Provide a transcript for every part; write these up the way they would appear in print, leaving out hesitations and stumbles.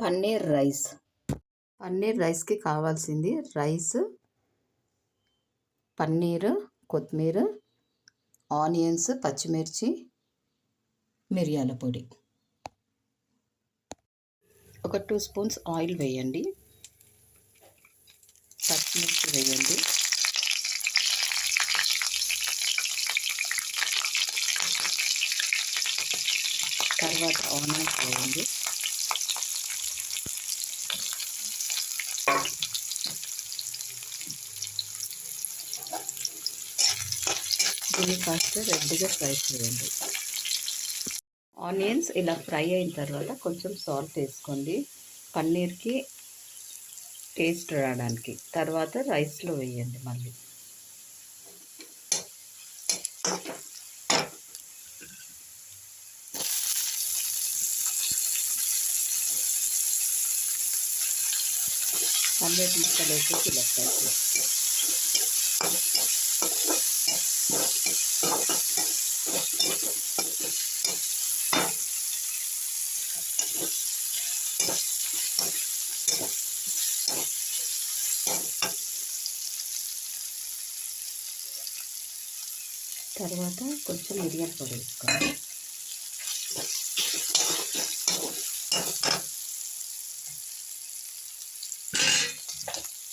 Paneer rice. Paneer రైస్కి కావాల్సింది rice, paneer, కొత్తిమీర, ఆనియన్స్, పచ్చిమిర్చి, మిరియాల పొడి. ఒక 2 స్పూన్స్ ఆయిల్ వేయండి. పచ్చిమిర్చి వేయండి. తర్వాత ఆనియన్స్ వేయండి. దీన్ని కాస్త రెడ్గా ఫ్రై చేయండి. ఆనియన్స్ ఇలా ఫ్రై అయిన తర్వాత కొంచెం సాల్ట్ వేసుకోండి, పన్నీర్కి టేస్ట్ రావడానికి. తర్వాత రైస్లో వేయండి. మళ్ళీ పన్నీర్ ముక్కలు వేసేసి ఇలా ఫ్రై చేయండి. తర్వాత కొంచెం మిరియాల పొడి వేసుకోండి.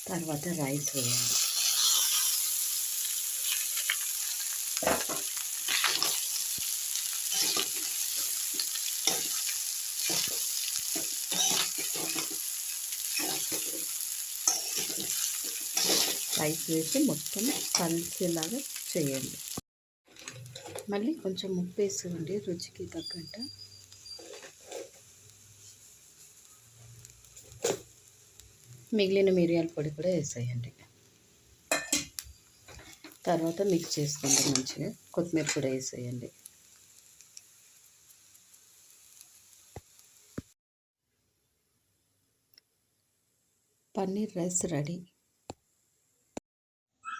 తర్వాత రైస్ వేయండి. రైస్ వేసి మొత్తం కలిసేలాగా చేయండి. మళ్ళీ కొంచెం ఉప్పు వేసుకోండి రుచికి తగ్గట్టు. మిగిలిన మిరియాల పొడి కూడా వేసేయండి. తర్వాత మిక్స్ చేసుకోండి మంచిగా. కొత్తిమీర కూడా వేసేయండి. Paneer rice ready.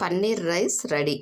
Paneer rice ready.